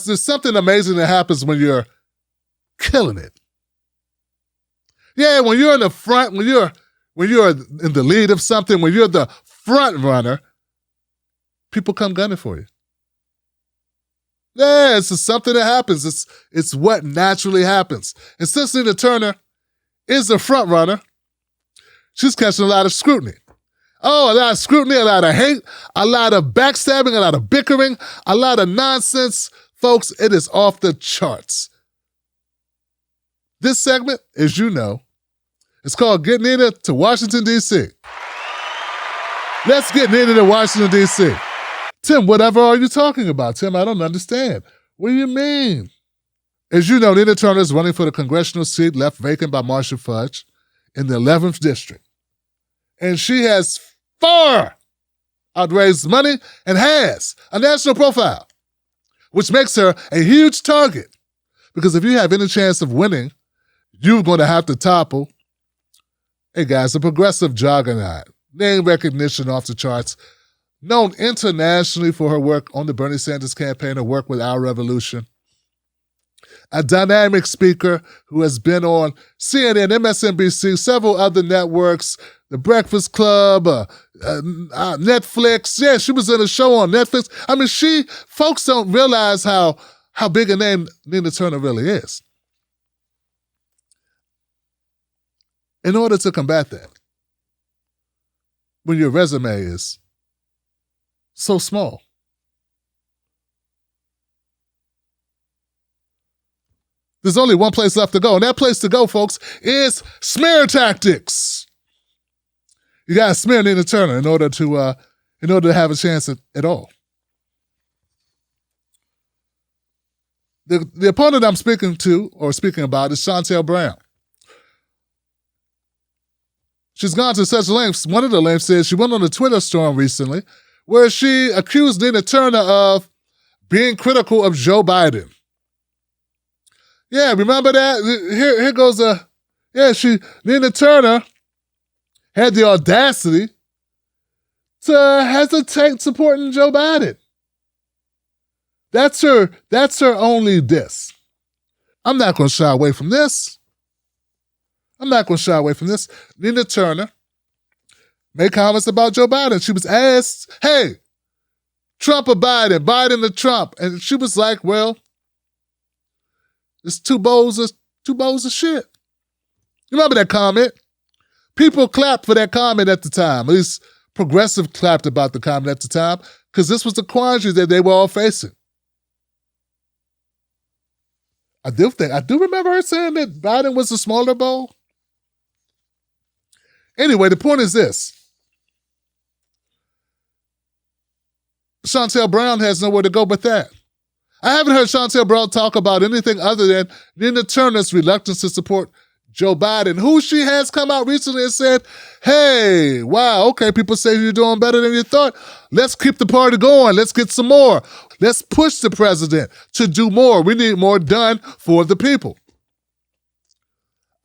guys, there's something amazing that happens when you're killing it. Yeah, when you're in the front, when you're in the lead of something, when you're the front runner, people come gunning for you. Yeah, it's just something that happens. It's what naturally happens. And since Nina Turner is the front runner, she's catching a lot of scrutiny. Oh, a lot of scrutiny, a lot of hate, a lot of backstabbing, a lot of bickering, a lot of nonsense. Folks, it is off the charts. This segment, as you know, it's called Get Nina to Washington, D.C. Let's get Nina to Washington, D.C. Tim, whatever are you talking about? Tim, I don't understand. What do you mean? As you know, Nina Turner is running for the congressional seat left vacant by Marcia Fudge in the 11th District. And she has far outraised money and has a national profile, which makes her a huge target. Because if you have any chance of winning, you're going to have to topple, hey guys, a progressive juggernaut, name recognition off the charts, known internationally for her work on the Bernie Sanders campaign, her work with Our Revolution. A dynamic speaker who has been on CNN, MSNBC, several other networks, The Breakfast Club, Netflix. Yeah, she was in a show on Netflix. I mean, folks don't realize how big a name Nina Turner really is. In order to combat that, when your resume is so small, there's only one place left to go, and that place to go, folks, is smear tactics. You got to smear Nina Turner in order to have a chance at all. The opponent I'm speaking about is Shontel Brown. She's gone to such lengths. One of the lengths is she went on a Twitter storm recently where she accused Nina Turner of being critical of Joe Biden. Yeah, remember that? Here goes Nina Turner had the audacity to hesitate supporting Joe Biden. That's her only diss. I'm not going to shy away from this. Nina Turner made comments about Joe Biden. She was asked, hey, Trump or Biden, Biden or Trump? And she was like, well, it's two bowls of shit. You remember that comment? People clapped for that comment at the time. At least progressive clapped about the comment at the time because this was the quandary that they were all facing. I do remember her saying that Biden was a smaller bowl. Anyway, the point is this. Shontel Brown has nowhere to go but that. I haven't heard Shontel Brown talk about anything other than Nina Turner's reluctance to support Joe Biden, who she has come out recently and said, hey, wow, okay, people say you're doing better than you thought. Let's keep the party going. Let's get some more. Let's push the president to do more. We need more done for the people.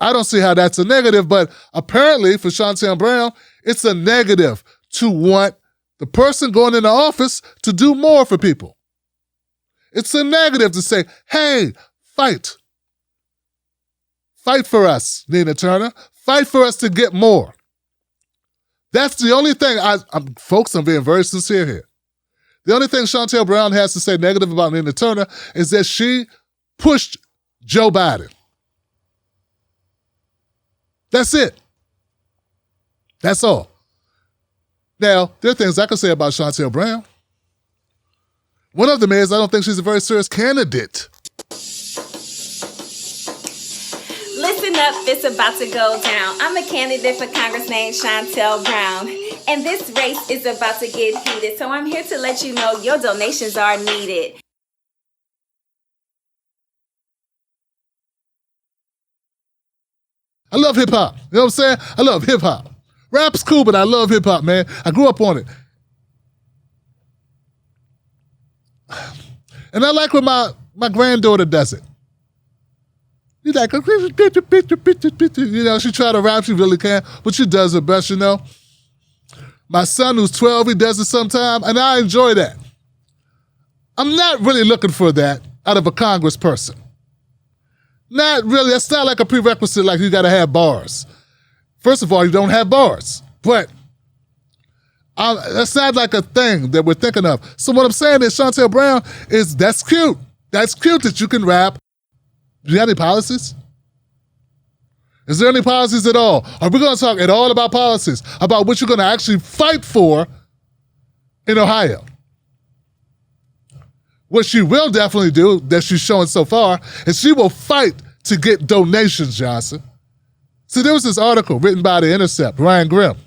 I don't see how that's a negative, but apparently for Shontel Brown, it's a negative to want the person going into office to do more for people. It's a negative to say, hey, fight. Fight for us, Nina Turner. Fight for us to get more. That's the only thing, folks, I'm being very sincere here. The only thing Shontel Brown has to say negative about Nina Turner is that she pushed Joe Biden. That's it. That's all. Now, there are things I can say about Shontel Brown. One of them is I don't think she's a very serious candidate. Listen up, it's about to go down. I'm a candidate for Congress named Shontel Brown. And this race is about to get heated. So I'm here to let you know your donations are needed. I love hip-hop. You know what I'm saying? I love hip-hop. Rap's cool, but I love hip-hop, man. I grew up on it. And I like when my granddaughter does it. She's like, you know, she try to rap, she really can, but she does her best, you know. My son, who's 12, he does it sometime, and I enjoy that. I'm not really looking for that. out of a congressperson. Not really. That's not like a prerequisite like you got to have bars. First of all, you don't have bars. But that's not like a thing that we're thinking of. So what I'm saying is Chantel Brown is, that's cute. That's cute that you can rap. Do you have any policies? Is there any policies at all? Are we going to talk at all about policies? About what you're going to actually fight for in Ohio? What she will definitely do, that she's showing so far, is she will fight to get donations, Johnson. See, there was this article written by The Intercept, Ryan Grimm.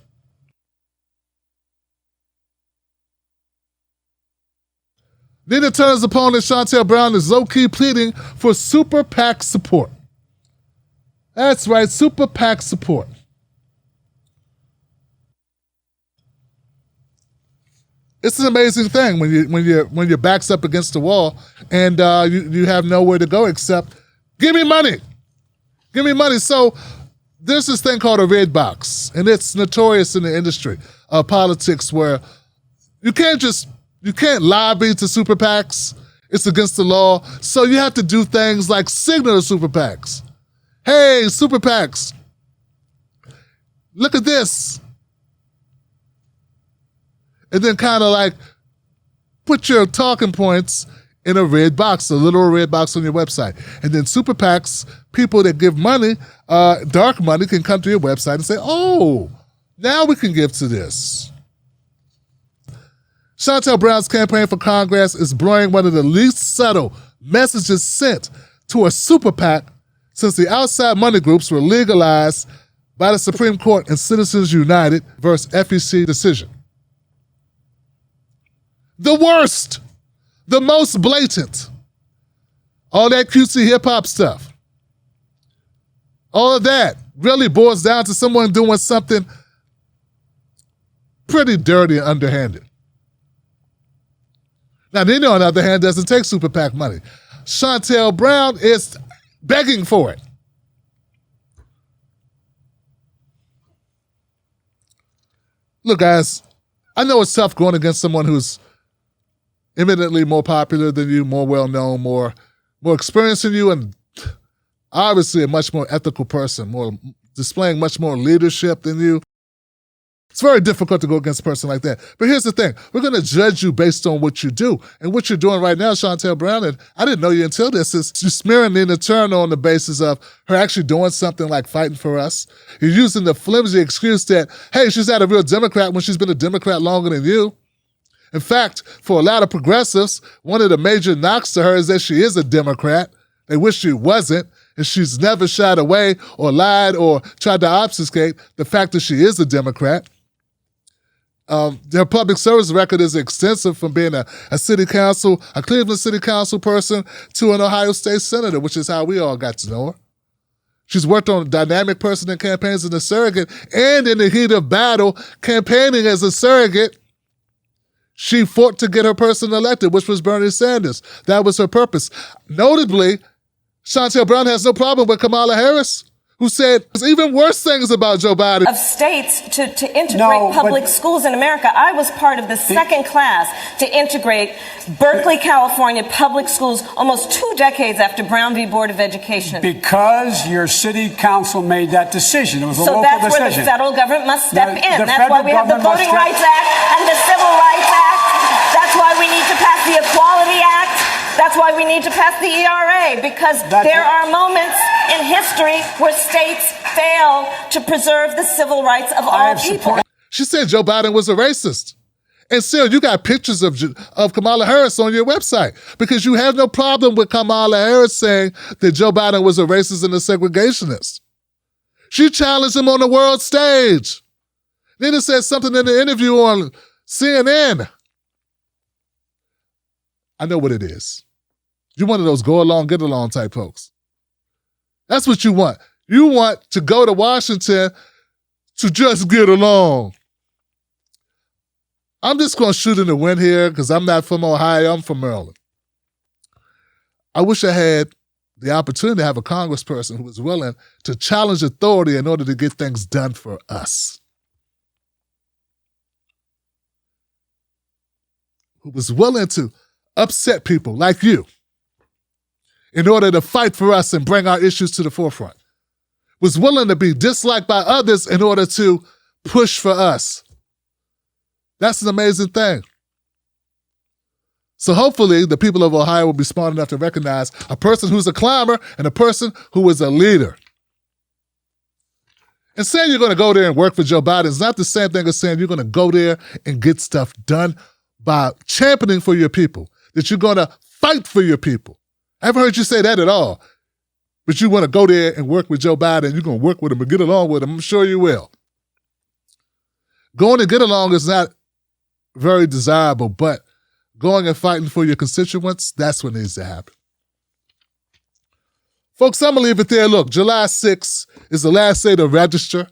Nina Turner's opponent, Chantel Brown, is low-key pleading for super PAC support. That's right, super PAC support. It's an amazing thing when your back's up against the wall and you have nowhere to go except give me money. Give me money. So there's this thing called a red box, and it's notorious in the industry of politics where you can't lobby to super PACs. It's against the law. So you have to do things like signal to super PACs. Hey, super PACs, look at this. And then kind of like put your talking points in a red box, a little red box on your website. And then super PACs, people that give money, dark money, can come to your website and say, oh, now we can give to this. Chantel Brown's campaign for Congress is blowing one of the least subtle messages sent to a super PAC since the outside money groups were legalized by the Supreme Court in Citizens United versus FEC decision. The worst, the most blatant, all that cutesy hip-hop stuff, all of that really boils down to someone doing something pretty dirty and underhanded. Now, Nina, on the other hand, doesn't take super PAC money. Chantel Brown is begging for it. Look, guys, I know it's tough going against someone who's eminently more popular than you, more well-known, more experienced than you, and obviously a much more ethical person, displaying much more leadership than you. It's very difficult to go against a person like that. But here's the thing. We're going to judge you based on what you do. And what you're doing right now, Chantel Brown, and I didn't know you until this, is you're smearing Nina Turner on the basis of her actually doing something like fighting for us. You're using the flimsy excuse that, hey, she's not a real Democrat when she's been a Democrat longer than you. In fact, for a lot of progressives, one of the major knocks to her is that she is a Democrat. They wish she wasn't, and she's never shied away or lied or tried to obfuscate the fact that she is a Democrat. Their public service record is extensive, from being a Cleveland city council person to an Ohio state senator, which is how we all got to know her. She's worked on dynamic person in campaigns as a surrogate, and in the heat of battle, campaigning as a surrogate, she fought to get her person elected, which was Bernie Sanders. That was her purpose. Notably, Chantel Brown has no problem with Kamala Harris, who said even worse things about Joe Biden. Of states to integrate public schools in America. I was part of the second class to integrate Berkeley, California public schools almost 2 decades after Brown v. Board of Education. Because your city council made that decision. It was a local decision. So that's where the federal government must step in. That's why we have the Voting Rights Act and the Civil Rights Act. That's why we need to pass the Equality Act. That's why we need to pass the ERA, because there are moments in history where states fail to preserve the civil rights of all people. She said Joe Biden was a racist. And still, you got pictures of Kamala Harris on your website because you have no problem with Kamala Harris saying that Joe Biden was a racist and a segregationist. She challenged him on the world stage. Nina said something in the interview on CNN. I know what it is. You're one of those go along, get along type folks. That's what you want. You want to go to Washington to just get along. I'm just going to shoot in the wind here because I'm not from Ohio. I'm from Maryland. I wish I had the opportunity to have a congressperson who was willing to challenge authority in order to get things done for us. Who was willing to upset people like you in order to fight for us and bring our issues to the forefront. Was willing to be disliked by others in order to push for us. That's an amazing thing. So hopefully the people of Ohio will be smart enough to recognize a person who's a climber and a person who is a leader. And saying you're going to go there and work for Joe Biden is not the same thing as saying you're going to go there and get stuff done by championing for your people, that you're going to fight for your people. I haven't heard you say that at all. But you want to go there and work with Joe Biden, you're going to work with him and get along with him. I'm sure you will. Going to get along is not very desirable, but going and fighting for your constituents, that's what needs to happen. Folks, I'm going to leave it there. Look, July 6th is the last day to register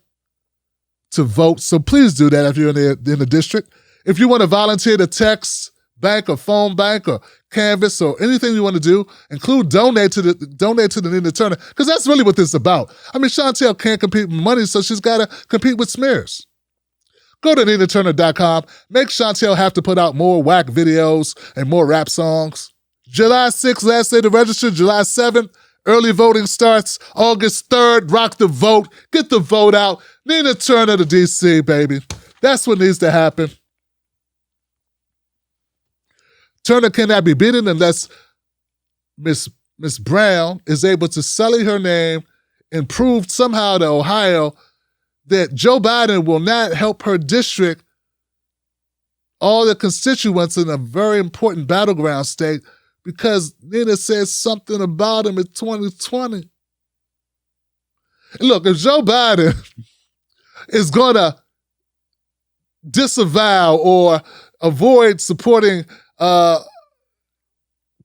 to vote, so please do that if you're in the district. If you want to volunteer to text, bank, or phone bank, or canvas, or anything you want to do, include donate to the Nina Turner, because that's really what this is about. I mean, Chantel can't compete with money, so she's got to compete with smears. Go to NinaTurner.com. Make Chantel have to put out more whack videos and more rap songs. July 6th, last day to register. July 7th, early voting starts. August 3rd, rock the vote. Get the vote out. Nina Turner to D.C., baby. That's what needs to happen. Turner cannot be beaten unless Miss Brown is able to sully her name and prove somehow to Ohio that Joe Biden will not help her district, all the constituents in a very important battleground state, because Nina says something about him in 2020. And look, if Joe Biden is going to disavow or avoid supporting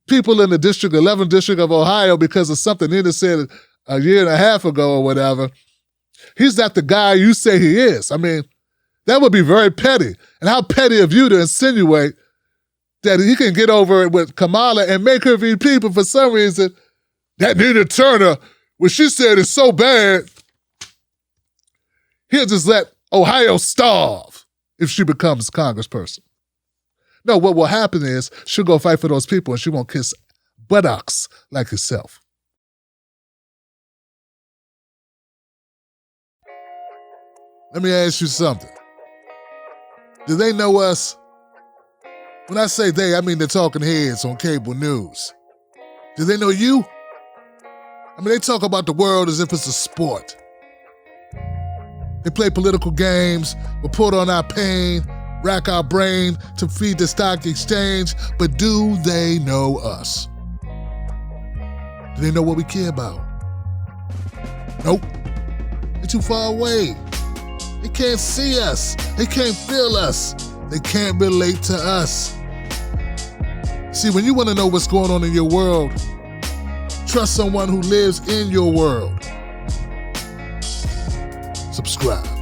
people in the 11th district of Ohio because of something Nina said a year and a half ago or whatever, he's not the guy you say he is. I mean, that would be very petty. And how petty of you to insinuate that he can get over it with Kamala and make her VP, but for some reason, that Nina Turner, what she said is so bad, he'll just let Ohio starve if she becomes congressperson. No, what will happen is she'll go fight for those people and she won't kiss buttocks like herself. Let me ask you something. Do they know us? When I say they, I mean the talking heads on cable news. Do they know you? I mean, they talk about the world as if it's a sport. They play political games, report on our pain, rack our brain to feed the stock exchange, but do they know us? Do they know what we care about? Nope. They're too far away. They can't see us. They can't feel us. They can't relate to us. See, when you want to know what's going on in your world, trust someone who lives in your world. Subscribe.